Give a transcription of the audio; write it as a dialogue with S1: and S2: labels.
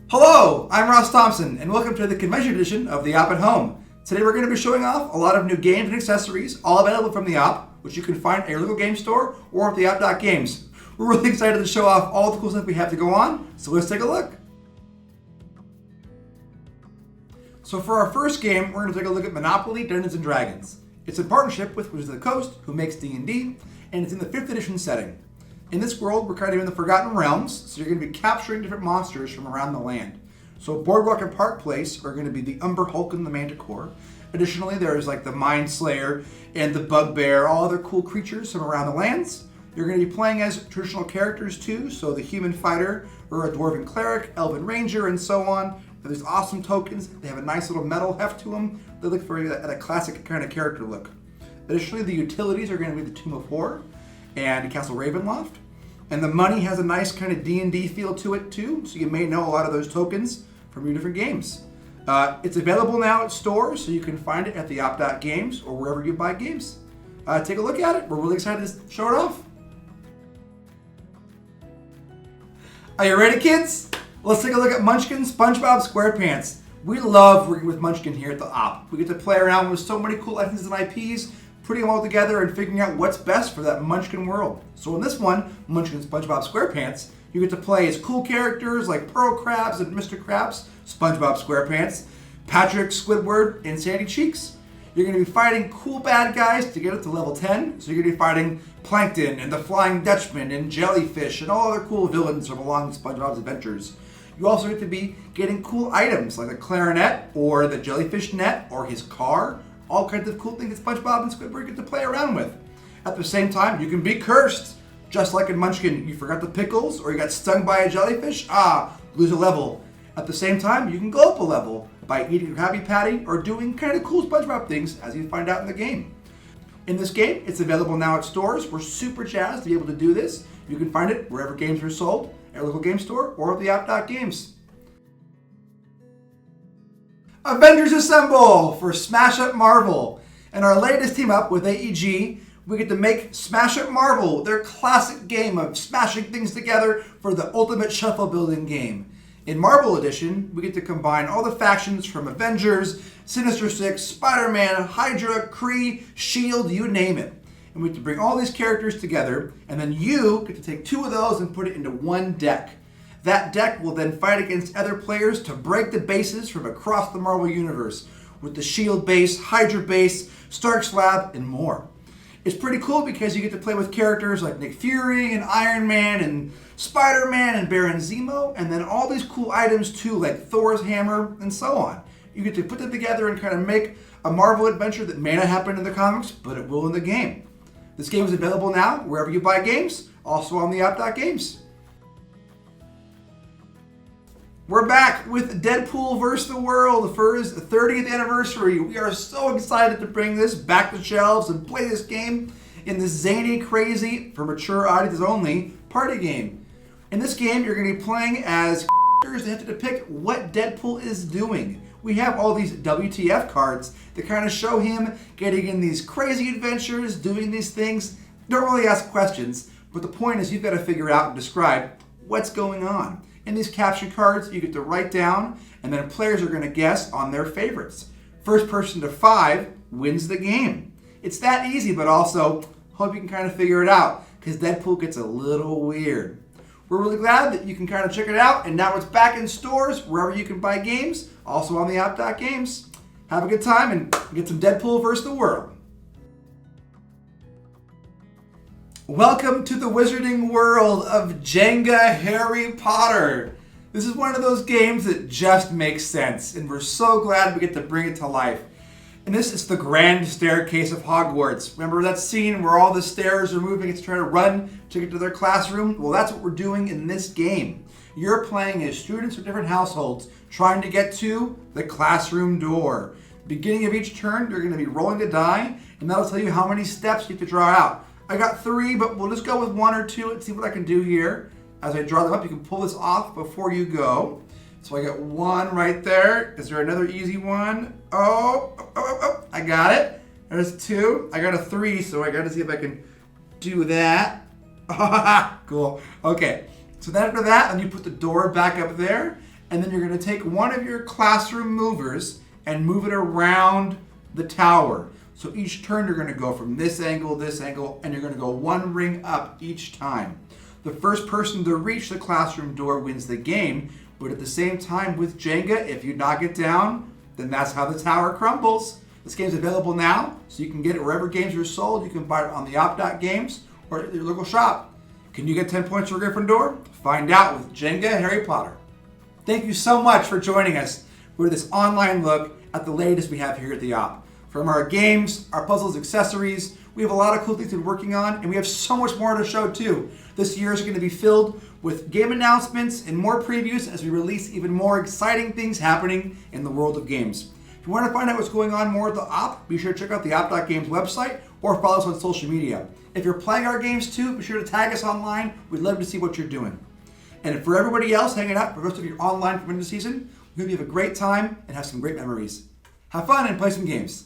S1: Hello, I'm Ross Thompson, and welcome to the convention edition of the Op at Home. Today we're going to be showing off a lot of new games and accessories, all available from the Op, which you can find at your local game store or at the Op.Games. We're really excited to show off all the cool stuff we have to go on, so let's take a look. So for our first game, we're going to take a look at Monopoly Dungeons & Dragons. It's in partnership with Wizards of the Coast, who makes D&D, and it's in the 5th edition setting. In this world, we're kind of in the Forgotten Realms, so you're going to be capturing different monsters from around the land. So Boardwalk and Park Place are going to be the Umber Hulk and the Manticore. Additionally, there's like the Mind Slayer and the Bugbear, all other cool creatures from around the lands. You're going to be playing as traditional characters too, so the Human Fighter or a Dwarven Cleric, Elven Ranger, and so on. There's awesome tokens. They have a nice little metal heft to them. They look very at a classic kind of character look. Additionally, the utilities are going to be the Tomb of Horror and Castle Ravenloft. And the money has a nice kind of D&D feel to it too, so you may know a lot of those tokens from your different games. It's available now at stores, so you can find it at the Op.Games or wherever you buy games. Take a look at it. We're really excited to show it off. Are you ready, kids? Let's take a look at Munchkin, Spongebob, Squarepants. We love working with Munchkin here at the Op. We get to play around with so many cool licenses and IPs, putting them all together and figuring out what's best for that Munchkin world. So in this one, Munchkin, SpongeBob, SquarePants, you get to play as cool characters like Pearl Krabs and Mr. Krabs, SpongeBob SquarePants, Patrick, Squidward, and Sandy Cheeks. You're going to be fighting cool bad guys to get up to level 10. So you're going to be fighting Plankton and the Flying Dutchman and Jellyfish and all other cool villains from along SpongeBob's adventures. You also get to be getting cool items like the clarinet or the jellyfish net or his car. All kinds of cool things that SpongeBob and Squidward get to play around with. At the same time, you can be cursed. Just like in Munchkin, you forgot the pickles or you got stung by a jellyfish, lose a level. At the same time, you can go up a level by eating a Krabby Patty or doing kind of cool SpongeBob things as you find out in the game. In this game, it's available now at stores. We're super jazzed to be able to do this. You can find it wherever games are sold, at your local game store or at the Op.Games. Avengers Assemble for Smash Up Marvel. In our latest team up with AEG, we get to make Smash Up Marvel, their classic game of smashing things together for the ultimate shuffle building game. In Marvel Edition, we get to combine all the factions from Avengers, Sinister Six, Spider-Man, Hydra, Kree, S.H.I.E.L.D., you name it. And we get to bring all these characters together, and then you get to take two of those and put it into one deck. That deck will then fight against other players to break the bases from across the Marvel Universe with the S.H.I.E.L.D. base, Hydra base, Stark's Lab, and more. It's pretty cool because you get to play with characters like Nick Fury and Iron Man and Spider-Man and Baron Zemo, and then all these cool items too like Thor's hammer and so on. You get to put them together and kind of make a Marvel adventure that may not happen in the comics, but it will in the game. This game is available now wherever you buy games, also on the Op.Games. We're back with Deadpool vs. the World for his 30th anniversary. We are so excited to bring this back to shelves and play this game in this zany, crazy, for mature audiences only, party game. In this game, you're going to be playing as characters that have to depict what Deadpool is doing. We have all these WTF cards that kind of show him getting in these crazy adventures, doing these things. Don't really ask questions, but the point is you've got to figure out and describe what's going on. In these caption cards, you get to write down, and then players are going to guess on their favorites. First person to 5 wins the game. It's that easy, but also, hope you can kind of figure it out, because Deadpool gets a little weird. We're really glad that you can kind of check it out, and now it's back in stores, wherever you can buy games, also on the Op.Games. Have a good time, and get some Deadpool vs. the World. Welcome to the wizarding world of Jenga Harry Potter. This is one of those games that just makes sense, and we're so glad we get to bring it to life. And this is the grand staircase of Hogwarts. Remember that scene where all the stairs are moving, it's trying to run to get to their classroom? Well, that's what we're doing in this game. You're playing as students of different households trying to get to the classroom door. Beginning of each turn, you're going to be rolling the die, and that'll tell you how many steps you have to draw out. I got 3, but we'll just go with 1 or 2 and see what I can do here. As I draw them up, you can pull this off before you go. So I got 1 right there. Is there another easy one? Oh, I got it. There's 2. I got a 3, so I got to see if I can do that. Cool. Okay. So then after that, then you put the door back up there, and then you're going to take one of your classroom movers and move it around the tower. So each turn you're going to go from this angle, and you're going to go one ring up each time. The first person to reach the classroom door wins the game, but at the same time with Jenga, if you knock it down, then that's how the tower crumbles. This game's available now, so you can get it wherever games are sold. You can buy it on the Op.Games or at your local shop. Can you get 10 points for Gryffindor? Find out with Jenga Harry Potter. Thank you so much for joining us for this online look at the latest we have here at the Op. From our games, our puzzles, accessories, we have a lot of cool things we're working on, and we have so much more to show too. This year is going to be filled with game announcements and more previews as we release even more exciting things happening in the world of games. If you want to find out what's going on more at the Op, be sure to check out the Op.Games website or follow us on social media. If you're playing our games too, be sure to tag us online. We'd love to see what you're doing. And for everybody else hanging out for the rest of your online Avengers season, we hope you have a great time and have some great memories. Have fun and play some games.